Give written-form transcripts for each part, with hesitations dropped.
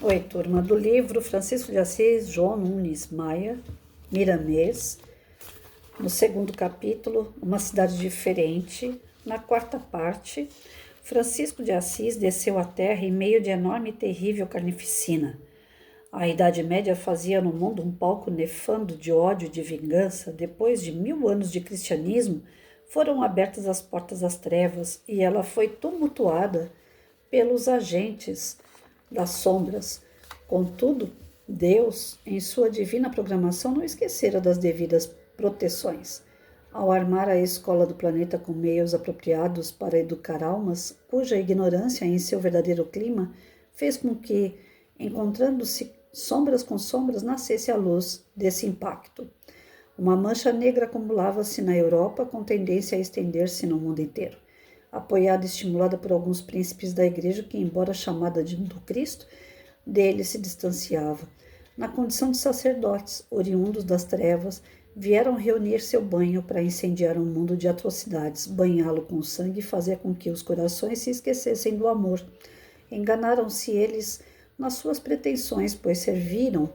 Oi, turma do livro Francisco de Assis, João Nunes Maia, Miramês, no segundo capítulo, Uma Cidade Diferente, na quarta parte, Francisco de Assis desceu à terra em meio de enorme e terrível carnificina. A Idade Média fazia no mundo um palco nefando de ódio e de vingança. Depois de 1000 anos de cristianismo, foram abertas as portas das trevas e ela foi tumultuada pelos agentes das sombras. Contudo, Deus, em sua divina programação, não esquecera das devidas proteções. Ao armar a escola do planeta com meios apropriados para educar almas, cuja ignorância em seu verdadeiro clima fez com que, encontrando-se sombras com sombras, nascesse a luz desse impacto. Uma mancha negra acumulava-se na Europa com tendência a estender-se no mundo inteiro. Apoiada e estimulada por alguns príncipes da igreja que, embora chamada do Cristo, dele se distanciava. Na condição de sacerdotes, oriundos das trevas, vieram reunir seu banho para incendiar um mundo de atrocidades, banhá-lo com sangue e fazer com que os corações se esquecessem do amor. Enganaram-se eles nas suas pretensões, pois serviram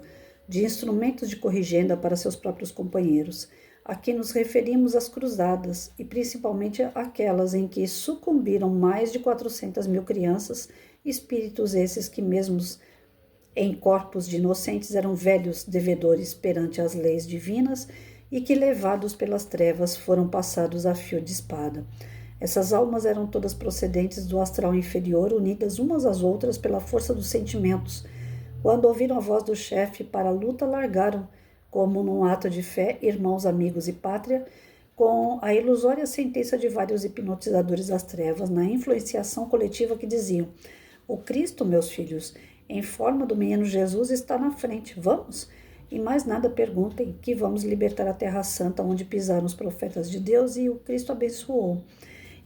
de instrumentos de corrigenda para seus próprios companheiros. Aqui nos referimos às cruzadas, e principalmente àquelas em que sucumbiram mais de 400.000 crianças, espíritos esses que mesmos em corpos de inocentes eram velhos devedores perante as leis divinas e que, levados pelas trevas, foram passados a fio de espada. Essas almas eram todas procedentes do astral inferior, unidas umas às outras pela força dos sentimentos. Quando ouviram a voz do chefe para a luta, largaram, como num ato de fé, irmãos, amigos e pátria, com a ilusória sentença de vários hipnotizadores das trevas, na influenciação coletiva que diziam: o Cristo, meus filhos, em forma do menino Jesus, está na frente. Vamos? E mais nada perguntem, que vamos libertar a Terra Santa, onde pisaram os profetas de Deus, e o Cristo abençoou.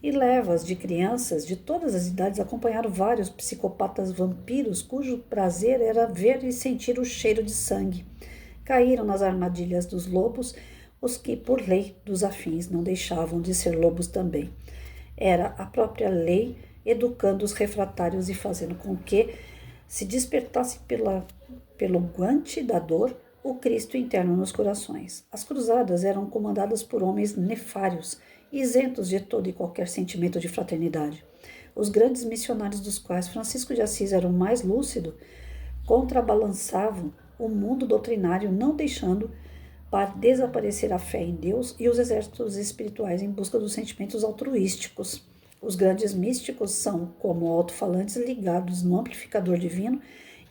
E levas de crianças de todas as idades acompanharam vários psicopatas vampiros, cujo prazer era ver e sentir o cheiro de sangue. Caíram nas armadilhas dos lobos, os que, por lei dos afins, não deixavam de ser lobos também. Era a própria lei educando os refratários e fazendo com que se despertasse pelo guante da dor o Cristo interno nos corações. As cruzadas eram comandadas por homens nefários, isentos de todo e qualquer sentimento de fraternidade. Os grandes missionários, dos quais Francisco de Assis era o mais lúcido, contrabalançavam o mundo doutrinário, não deixando para desaparecer a fé em Deus e os exércitos espirituais em busca dos sentimentos altruísticos. Os grandes místicos são como alto-falantes ligados no amplificador divino,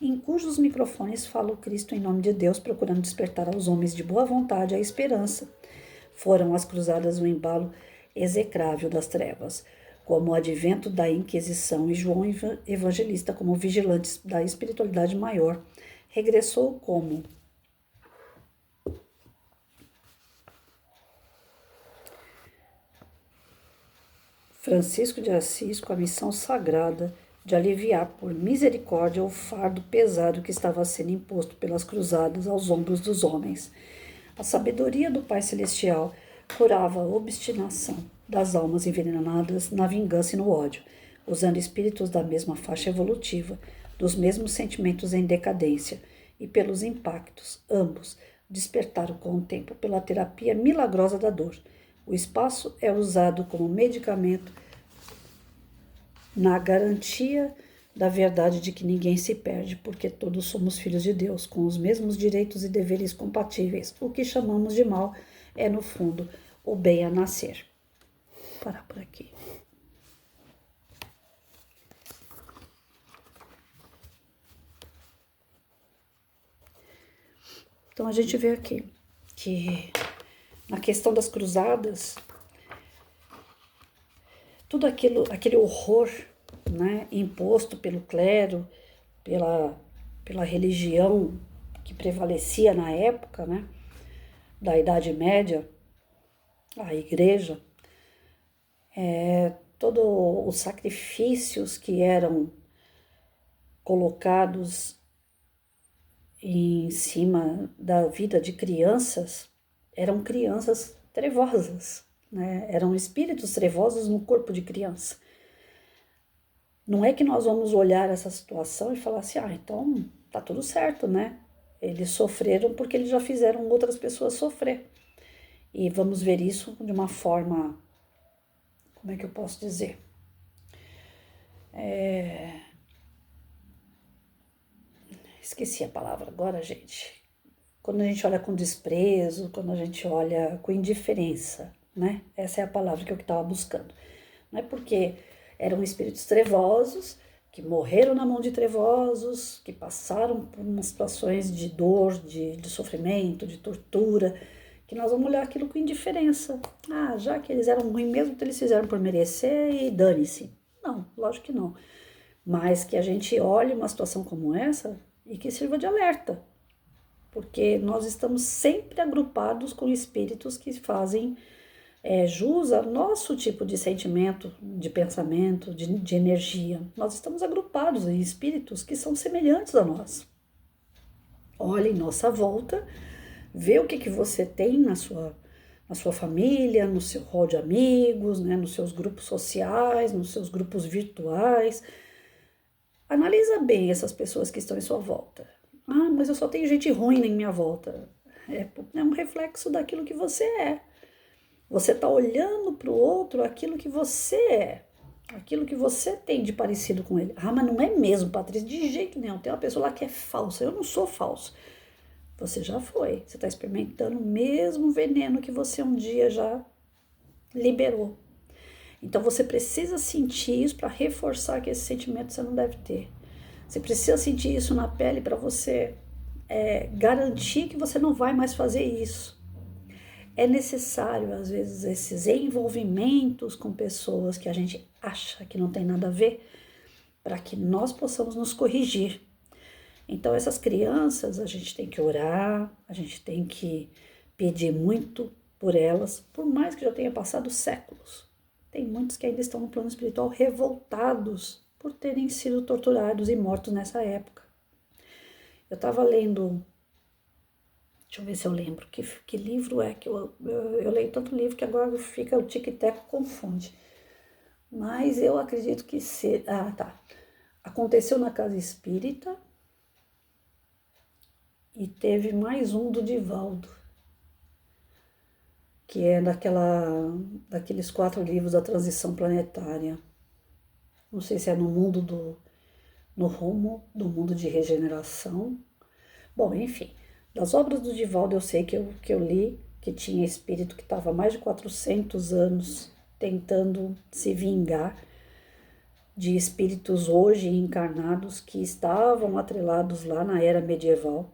em cujos microfones fala o Cristo em nome de Deus, procurando despertar aos homens de boa vontade a esperança. Foram as cruzadas um embalo execrável das trevas, como o advento da Inquisição e João Evangelista como vigilantes da espiritualidade maior. Regressou como Francisco de Assis, com a missão sagrada de aliviar por misericórdia o fardo pesado que estava sendo imposto pelas cruzadas aos ombros dos homens. A sabedoria do Pai Celestial curava a obstinação das almas envenenadas na vingança e no ódio, usando espíritos da mesma faixa evolutiva, dos mesmos sentimentos em decadência, e pelos impactos, ambos despertaram com o tempo pela terapia milagrosa da dor. O espaço é usado como medicamento na garantia da verdade de que ninguém se perde, porque todos somos filhos de Deus, com os mesmos direitos e deveres compatíveis. O que chamamos de mal é, no fundo, o bem a nascer. Vou parar por aqui. Então a gente vê aqui que na questão das cruzadas, tudo aquele horror, né, imposto pelo clero, pela religião que prevalecia na época, né, da Idade Média, a igreja, todos os sacrifícios que eram colocados em cima da vida de crianças, eram crianças trevosas, né? Eram espíritos trevosos no corpo de criança. Não é que nós vamos olhar essa situação e falar assim, então tá tudo certo, né? Eles sofreram porque eles já fizeram outras pessoas sofrer. E vamos ver isso de uma forma, como é que eu posso dizer? Esqueci a palavra agora, gente. Quando a gente olha com desprezo, quando a gente olha com indiferença, né? Essa é a palavra que eu estava buscando. Não é porque eram espíritos trevosos, que morreram na mão de trevosos, que passaram por umas situações de dor, de sofrimento, de tortura, que nós vamos olhar aquilo com indiferença. Ah, já que eles eram ruins mesmo, então eles fizeram por merecer e dane-se. Não, lógico que não. Mas que a gente olhe uma situação como essa e que sirva de alerta, porque nós estamos sempre agrupados com espíritos que fazem jus ao nosso tipo de sentimento, de pensamento, de energia. Nós estamos agrupados em espíritos que são semelhantes a nós. Olhe em nossa volta, vê o que você tem na sua família, no seu rol de amigos, né, nos seus grupos sociais, nos seus grupos virtuais. Analisa bem essas pessoas que estão em sua volta. Ah, mas eu só tenho gente ruim em minha volta. É um reflexo daquilo que você é. Você está olhando para o outro aquilo que você é. Aquilo que você tem de parecido com ele. Ah, mas não é mesmo, Patrícia, de jeito nenhum. Tem uma pessoa lá que é falsa. Eu não sou falso. Você já foi. Você está experimentando o mesmo veneno que você um dia já liberou. Então você precisa sentir isso para reforçar que esse sentimento você não deve ter. Você precisa sentir isso na pele para você garantir que você não vai mais fazer isso. É necessário, às vezes, esses envolvimentos com pessoas que a gente acha que não tem nada a ver, para que nós possamos nos corrigir. Então, essas crianças, a gente tem que orar, a gente tem que pedir muito por elas, por mais que já tenha passado séculos. Tem muitos que ainda estão no plano espiritual revoltados por terem sido torturados e mortos nessa época. Eu estava lendo, deixa eu ver se eu lembro, que livro é, que eu leio tanto livro que agora fica o tic-tac confunde. Mas eu acredito que aconteceu na Casa Espírita e teve mais um do Divaldo, que é daqueles 4 livros da transição planetária. Não sei se é no rumo do mundo de regeneração. Bom, enfim, das obras do Divaldo eu sei que eu li que tinha espírito que estava há mais de 400 anos tentando se vingar de espíritos hoje encarnados que estavam atrelados lá na era medieval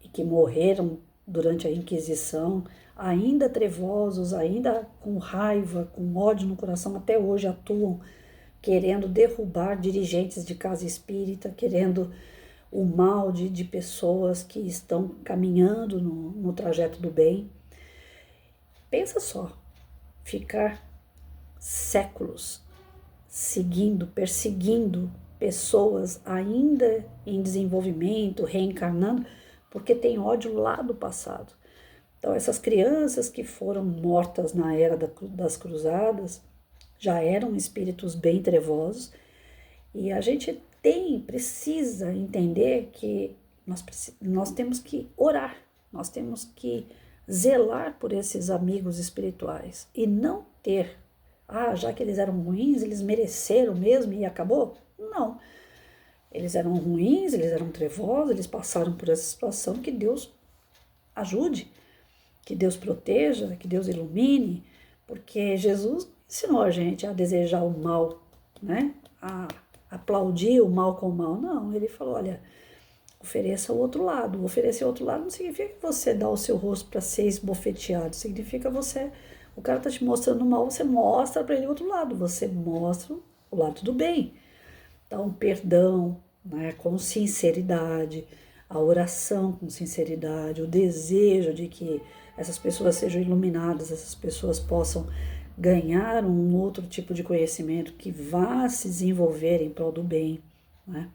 e que morreram durante a Inquisição, ainda trevosos, ainda com raiva, com ódio no coração, até hoje atuam querendo derrubar dirigentes de casa espírita, querendo o mal de pessoas que estão caminhando no trajeto do bem. Pensa só, ficar séculos seguindo, perseguindo pessoas ainda em desenvolvimento, reencarnando, porque tem ódio lá do passado. Então, essas crianças que foram mortas na era das cruzadas já eram espíritos bem trevosos, e a gente precisa entender que nós temos que orar, nós temos que zelar por esses amigos espirituais e não ter, já que eles eram ruins, eles mereceram mesmo e acabou? Não. Eles eram ruins, eles eram trevosos, eles passaram por essa situação. Que Deus ajude, que Deus proteja, que Deus ilumine, porque Jesus ensinou a gente a desejar o mal, né? A aplaudir o mal com o mal. Não, ele falou, olha, ofereça o outro lado. Oferecer o outro lado não significa que você dá o seu rosto para ser esbofeteado, significa o cara tá te mostrando o mal, você mostra para ele o outro lado, você mostra o lado do bem. Então, perdão, né, com sinceridade, a oração com sinceridade, o desejo de que essas pessoas sejam iluminadas, essas pessoas possam ganhar um outro tipo de conhecimento que vá se desenvolver em prol do bem, né?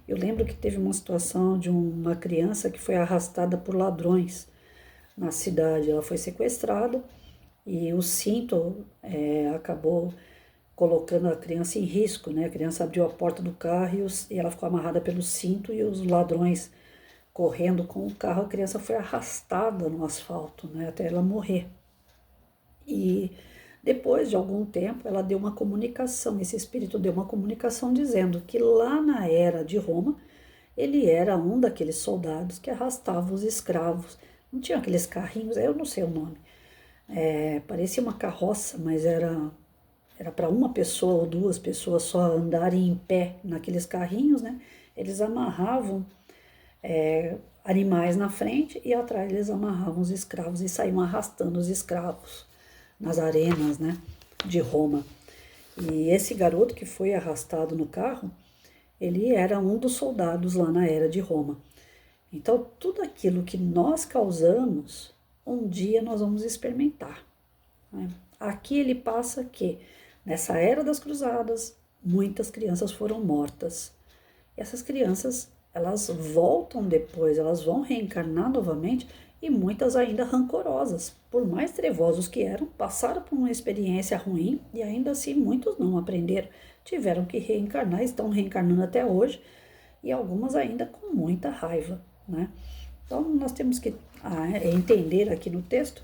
Eu lembro que teve uma situação de uma criança que foi arrastada por ladrões na cidade. Ela foi sequestrada e o cinto acabou colocando a criança em risco, né? A criança abriu a porta do carro e ela ficou amarrada pelo cinto e os ladrões correndo com o carro, a criança foi arrastada no asfalto, né? Até ela morrer. E depois de algum tempo, ela deu uma comunicação, esse espírito deu uma comunicação dizendo que lá na era de Roma, ele era um daqueles soldados que arrastava os escravos. Não tinha aqueles carrinhos, eu não sei o nome. Parecia uma carroça, mas era para uma pessoa ou duas pessoas só andarem em pé naqueles carrinhos, né? Eles amarravam animais na frente e atrás eles amarravam os escravos e saíam arrastando os escravos nas arenas, né, de Roma. E esse garoto que foi arrastado no carro, ele era um dos soldados lá na era de Roma. Então, tudo aquilo que nós causamos, um dia nós vamos experimentar, né? Aqui ele passa que, nessa era das cruzadas, muitas crianças foram mortas. E essas crianças, elas voltam depois, elas vão reencarnar novamente, e muitas ainda rancorosas, por mais trevosos que eram, passaram por uma experiência ruim e ainda assim muitos não aprenderam, tiveram que reencarnar, estão reencarnando até hoje e algumas ainda com muita raiva, né? Então nós temos que entender aqui no texto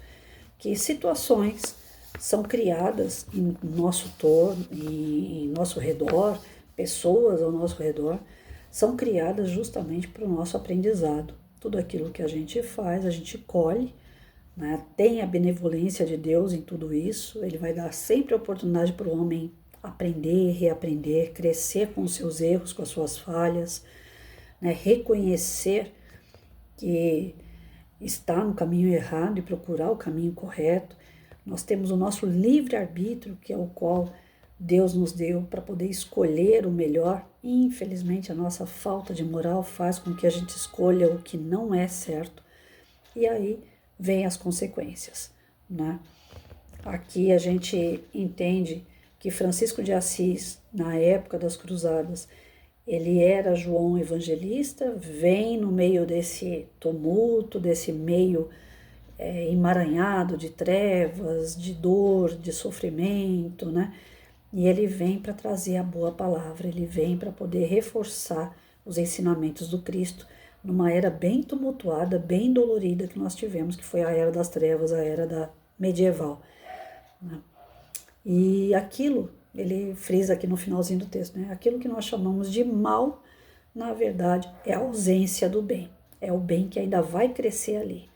que situações são criadas em nosso torno, em nosso redor, pessoas ao nosso redor, são criadas justamente para o nosso aprendizado. Tudo aquilo que a gente faz, a gente colhe, né? Tem a benevolência de Deus em tudo isso, ele vai dar sempre a oportunidade para o homem aprender, reaprender, crescer com os seus erros, com as suas falhas, né? Reconhecer que está no caminho errado e procurar o caminho correto. Nós temos o nosso livre-arbítrio, que é o qual Deus nos deu para poder escolher o melhor. Infelizmente, a nossa falta de moral faz com que a gente escolha o que não é certo. E aí vem as consequências, né? Aqui a gente entende que Francisco de Assis, na época das cruzadas, ele era João Evangelista, vem no meio desse tumulto, desse meio emaranhado de trevas, de dor, de sofrimento, né? E ele vem para trazer a boa palavra, ele vem para poder reforçar os ensinamentos do Cristo numa era bem tumultuada, bem dolorida que nós tivemos, que foi a era das trevas, a era da medieval, né? E aquilo, ele frisa aqui no finalzinho do texto, né? Aquilo que nós chamamos de mal, na verdade, é a ausência do bem. É o bem que ainda vai crescer ali.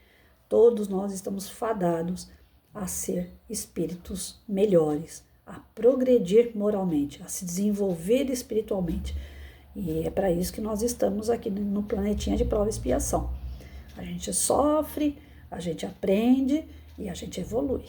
Todos nós estamos fadados a ser espíritos melhores, a progredir moralmente, a se desenvolver espiritualmente. E é para isso que nós estamos aqui no planetinha de prova e expiação. A gente sofre, a gente aprende e a gente evolui.